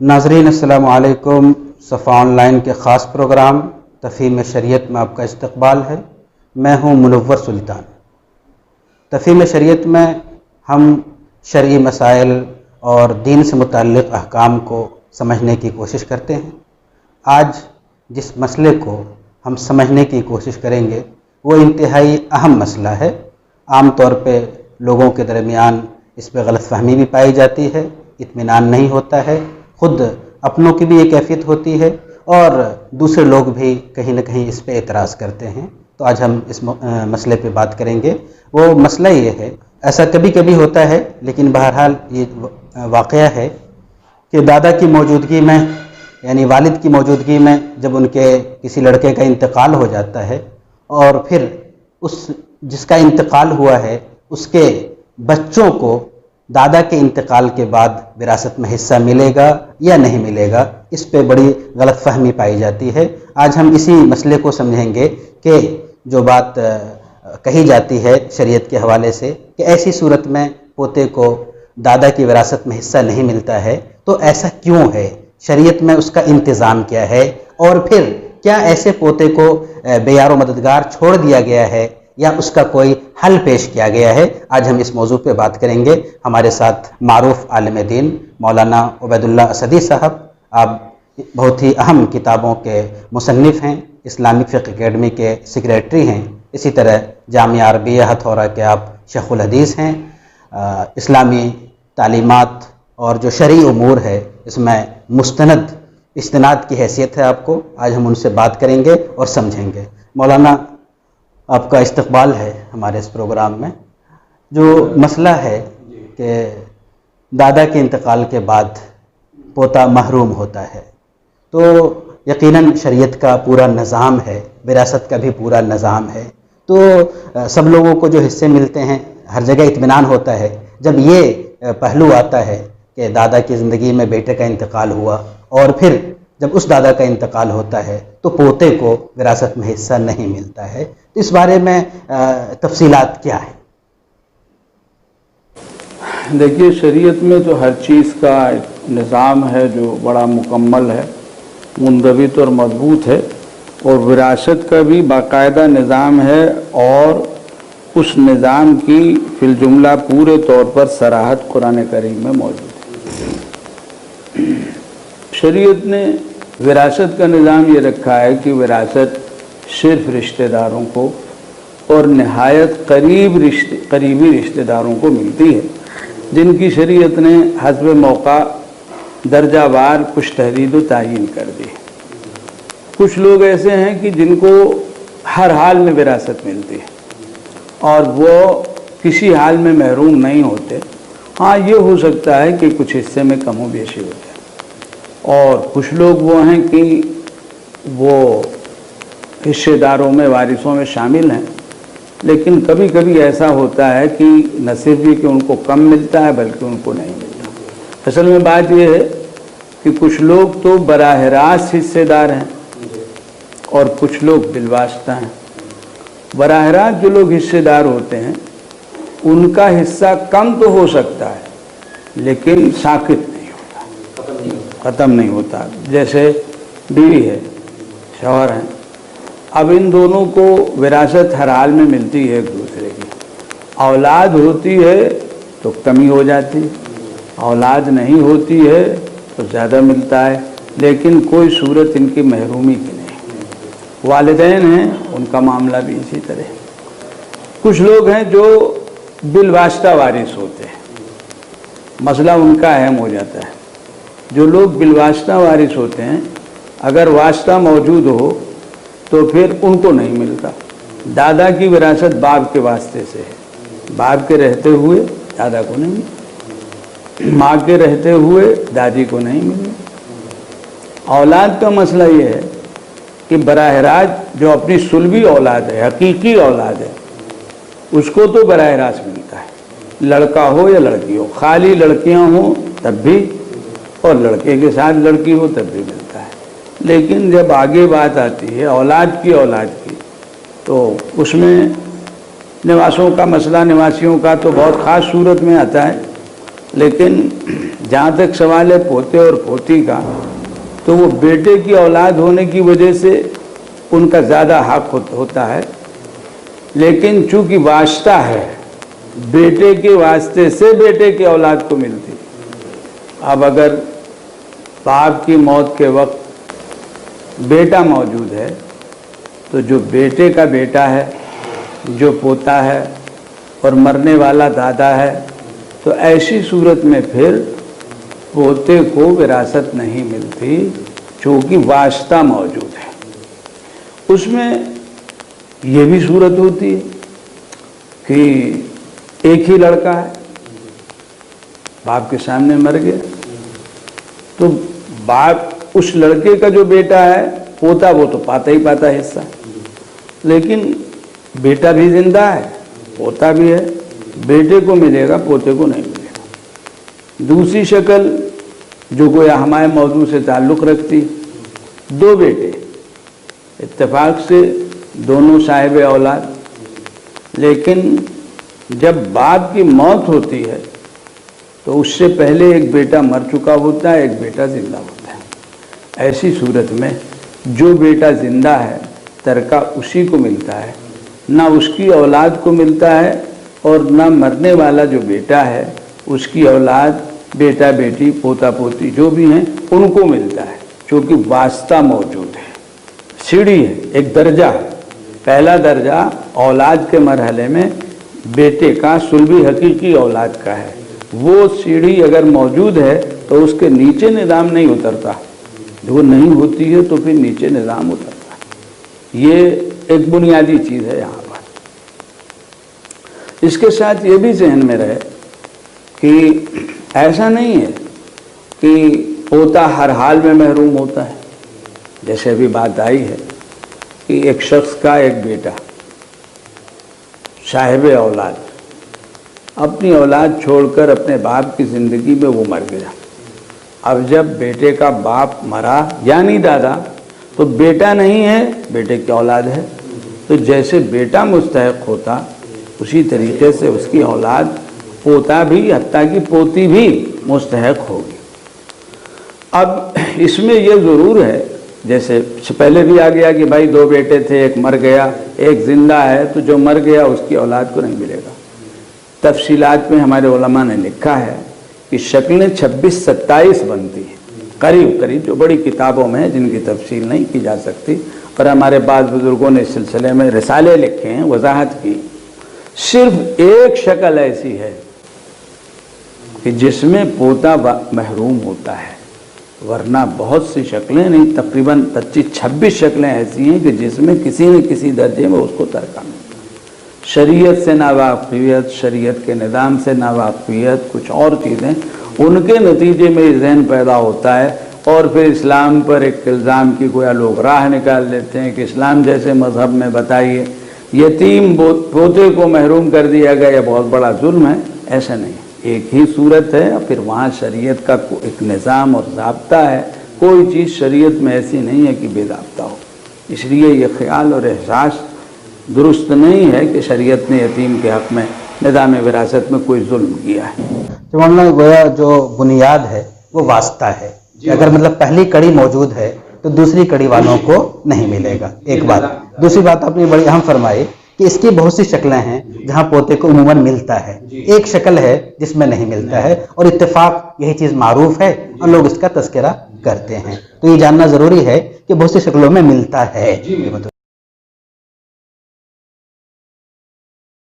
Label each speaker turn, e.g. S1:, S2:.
S1: ناظرین السلام علیکم۔ صفا آن لائن کے خاص پروگرام تفہیم شریعت میں آپ کا استقبال ہے۔ میں ہوں منور سلطان۔ تفہیم شریعت میں ہم شرعی مسائل اور دین سے متعلق احکام کو سمجھنے کی کوشش کرتے ہیں۔ آج جس مسئلے کو ہم سمجھنے کی کوشش کریں گے وہ انتہائی اہم مسئلہ ہے۔ عام طور پہ لوگوں کے درمیان اس پہ غلط فہمی بھی پائی جاتی ہے، اطمینان نہیں ہوتا ہے، خود اپنوں کی بھی یہ کیفیت ہوتی ہے اور دوسرے لوگ بھی کہیں نہ کہیں اس پہ اعتراض کرتے ہیں۔ تو آج ہم اس مسئلے پہ بات کریں گے۔ وہ مسئلہ یہ ہے، ایسا کبھی کبھی ہوتا ہے لیکن بہرحال یہ واقعہ ہے کہ دادا کی موجودگی میں یعنی والد کی موجودگی میں جب ان کے کسی لڑکے کا انتقال ہو جاتا ہے اور پھر جس کا انتقال ہوا ہے اس کے بچوں کو دادا کے انتقال کے بعد وراثت میں حصہ ملے گا یا نہیں ملے گا، اس پہ بڑی غلط فہمی پائی جاتی ہے۔ آج ہم اسی مسئلے کو سمجھیں گے کہ جو بات کہی جاتی ہے شریعت کے حوالے سے کہ ایسی صورت میں پوتے کو دادا کی وراثت میں حصہ نہیں ملتا ہے تو ایسا کیوں ہے، شریعت میں اس کا انتظام کیا ہے، اور پھر کیا ایسے پوتے کو بے یار و مددگار چھوڑ دیا گیا ہے یا اس کا کوئی حل پیش کیا گیا ہے۔ آج ہم اس موضوع پہ بات کریں گے۔ ہمارے ساتھ معروف عالم دین مولانا عبید اللہ اسدی صاحب، آپ بہت ہی اہم کتابوں کے مصنف ہیں، اسلامک فقہ اکیڈمی کے سیکریٹری ہیں، اسی طرح جامعہ عربیہ ہتھورا کے آپ شیخ الحدیث ہیں۔ اسلامی تعلیمات اور جو شرعی امور ہے اس میں مستند استناد کی حیثیت ہے آپ کو۔ آج ہم ان سے بات کریں گے اور سمجھیں گے۔ مولانا، آپ کا استقبال ہے ہمارے اس پروگرام میں۔ جو مسئلہ ہے کہ دادا کے انتقال کے بعد پوتا محروم ہوتا ہے تو یقیناً شریعت کا پورا نظام ہے، وراثت کا بھی پورا نظام ہے، تو سب لوگوں کو جو حصے ملتے ہیں ہر جگہ اطمینان ہوتا ہے۔ جب یہ پہلو آتا ہے کہ دادا کی زندگی میں بیٹے کا انتقال ہوا اور پھر جب اس دادا کا انتقال ہوتا ہے تو پوتے کو وراثت میں حصہ نہیں ملتا ہے، تو اس بارے میں تفصیلات کیا ہیں؟
S2: دیکھیے، شریعت میں تو ہر چیز کا نظام ہے جو بڑا مکمل ہے، منضبط اور مضبوط ہے، اور وراثت کا بھی باقاعدہ نظام ہے، اور اس نظام کی فی الجملہ پورے طور پر صراحت قرآن کریم میں موجود ہے۔ شریعت نے وراثت کا نظام یہ رکھا ہے کہ وراثت صرف رشتہ داروں کو اور نہایت قریبی رشتہ داروں کو ملتی ہے، جن کی شریعت نے حسب موقع درجہ وار کچھ تحدید و تعیین کر دی۔ کچھ لوگ ایسے ہیں کہ جن کو ہر حال میں وراثت ملتی ہے اور وہ کسی حال میں محروم نہیں ہوتے۔ ہاں، یہ ہو سکتا ہے کہ کچھ حصے میں کم و بیشی ہوتے ہیں، اور کچھ لوگ وہ ہیں کہ وہ حصے داروں میں، وارثوں میں شامل ہیں، لیکن کبھی کبھی ایسا ہوتا ہے کہ نہ صرف یہ کہ ان کو کم ملتا ہے بلکہ ان کو نہیں ملتا۔ اصل میں بات یہ ہے کہ کچھ لوگ تو براہ راست حصے دار ہیں اور کچھ لوگ بالواسطہ ہیں۔ براہ راست جو لوگ حصے دار ہوتے ہیں ان کا حصہ کم تو ہو سکتا ہے لیکن ساقط نہیں ہوتا، ختم نہیں ہوتا۔ جیسے بیوی ہے، شوہر ہیں، اب ان دونوں کو وراثت ہر حال میں ملتی ہے ایک دوسرے کی۔ اولاد ہوتی ہے تو کمی ہو جاتی، اولاد نہیں ہوتی ہے تو زیادہ ملتا ہے، لیکن کوئی صورت ان کی محرومی کی نہیں۔ والدین ہیں، ان کا معاملہ بھی اسی طرح۔ کچھ لوگ ہیں جو بالواسطہ وارث ہوتے ہیں، مسئلہ ان کا اہم ہو جاتا ہے۔ جو لوگ بالواسطہ وارث ہوتے ہیں، اگر واسطہ موجود ہو تو پھر ان کو نہیں ملتا۔ دادا کی وراثت باپ کے واسطے سے ہے، باپ کے رہتے ہوئے دادا کو نہیں ملی، ماں کے رہتے ہوئے دادی کو نہیں ملی۔ اولاد کا مسئلہ یہ ہے کہ براہ راست جو اپنی صلبی اولاد ہے، حقیقی اولاد ہے، اس کو تو براہ راست ملتا ہے، لڑکا ہو یا لڑکی ہو۔ خالی لڑکیاں ہوں تب بھی، اور لڑکے کے ساتھ لڑکی ہو تب بھی ملتا ہے۔ لیکن جب آگے بات آتی ہے اولاد کی تو اس میں نواسوں کا مسئلہ، نواسیوں کا تو بہت خاص صورت میں آتا ہے لیکن جہاں تک سوال ہے پوتے اور پوتی کا، تو وہ بیٹے کی اولاد ہونے کی وجہ سے ان کا زیادہ حق ہوتا ہے، لیکن چونکہ واسطہ ہے، بیٹے کے واسطے سے بیٹے کی اولاد کو ملتی۔ اب اگر باپ کی موت کے وقت بیٹا موجود ہے تو جو بیٹے کا بیٹا ہے، جو پوتا ہے اور مرنے والا دادا ہے، تو ایسی صورت میں پھر پوتے کو وراثت نہیں ملتی، چونکہ واسطہ موجود ہے۔ اس میں یہ بھی صورت ہوتی ہے کہ ایک ہی لڑکا ہے، باپ کے سامنے مر گیا، تو باپ اس لڑکے کا جو بیٹا ہے پوتا، وہ تو پاتا ہی پاتا حصہ، لیکن بیٹا بھی زندہ ہے، پوتا بھی ہے، بیٹے کو ملے گا، پوتے کو نہیں ملے گا۔ دوسری شکل جو گویا ہمارے موضوع سے تعلق رکھتی، دو بیٹے اتفاق سے دونوں صاحب اولاد، لیکن جب باپ کی موت ہوتی ہے تو اس سے پہلے ایک بیٹا مر چکا ہوتا ہے، ایک بیٹا زندہ ہوتا ہے۔ ایسی صورت میں جو بیٹا زندہ ہے ترکہ اسی کو ملتا ہے، نہ اس کی اولاد کو ملتا ہے، اور نہ مرنے والا جو بیٹا ہے اس کی اولاد، بیٹا بیٹی، پوتا پوتی جو بھی ہیں ان کو ملتا ہے، چونکہ واسطہ موجود ہے۔ سیڑھی ہے، ایک درجہ ہے، پہلا درجہ اولاد کے مرحلے میں بیٹے کا صلبی حقیقی اولاد کا ہے، وہ سیڑھی اگر موجود ہے تو اس کے نیچے نظام نہیں اترتا، وہ نہیں ہوتی ہے تو پھر نیچے نظام اترتا ہے۔ یہ ایک بنیادی چیز ہے یہاں پر۔ اس کے ساتھ یہ بھی ذہن میں رہے کہ ایسا نہیں ہے کہ پوتا ہر حال میں محروم ہوتا ہے، جیسے ابھی بات آئی ہے کہ ایک شخص کا ایک بیٹا صاحب اولاد اپنی اولاد چھوڑ کر اپنے باپ کی زندگی میں وہ مر گیا۔ اب جب بیٹے کا باپ مرا یعنی دادا، تو بیٹا نہیں ہے، بیٹے کی اولاد ہے، تو جیسے بیٹا مستحق ہوتا اسی طریقے سے اس کی اولاد، پوتا بھی، حتیٰ کہ پوتی بھی مستحق ہوگی۔ اب اس میں یہ ضرور ہے، جیسے پہلے بھی آ گیا کہ بھائی دو بیٹے تھے، ایک مر گیا ایک زندہ ہے، تو جو مر گیا اس کی اولاد کو نہیں ملے گا۔ تفصیلات میں ہمارے علماء نے لکھا ہے کہ شکلیں 26-27 بنتی ہیں، قریب قریب، جو بڑی کتابوں میں ہیں جن کی تفصیل نہیں کی جا سکتی، اور ہمارے بعض بزرگوں نے اس سلسلے میں رسالے لکھے ہیں، وضاحت کی۔ صرف ایک شکل ایسی ہے کہ جس میں پوتا محروم ہوتا ہے، ورنہ بہت سی شکلیں نہیں، تقریباً 25-26 شکلیں ایسی ہیں کہ جس میں کسی نہ کسی درجے میں اس کو ترکہ ملتا ہے۔ شریعت سے ناواقفیت، شریعت کے نظام سے ناواقفیت، کچھ اور چیزیں، ان کے نتیجے میں یہ ذہن پیدا ہوتا ہے، اور پھر اسلام پر ایک الزام کی گویا لوگ راہ نکال لیتے ہیں کہ اسلام جیسے مذہب میں بتائیے یتیم پوتے کو محروم کر دیا گیا، یہ بہت بڑا ظلم ہے۔ ایسا نہیں، ایک ہی صورت ہے، پھر وہاں شریعت کا ایک نظام اور ضابطہ ہے، کوئی چیز شریعت میں ایسی نہیں ہے کہ بے ضابطہ ہو۔ اس لیے یہ خیال اور احساس درست نہیں ہے کہ شریعت نے یتیم کے حق میں نظام وراثت میں کوئی ظلم کیا ہے۔
S1: جو مولانا گویا جو بنیاد ہے وہ واسطہ ہے، اگر مطلب پہلی کڑی موجود ہے تو دوسری کڑی والوں کو نہیں ملے گا، ایک بات۔ دوسری بات آپ نے بڑی اہم فرمائی کہ اس کی بہت سی شکلیں ہیں جہاں پوتے کو عموماً ملتا ہے، ایک شکل ہے جس میں نہیں ملتا ہے، اور اتفاق یہی چیز معروف ہے اور لوگ اس کا تذکرہ کرتے ہیں۔ تو یہ جاننا ضروری ہے کہ بہت سی شکلوں میں ملتا ہے۔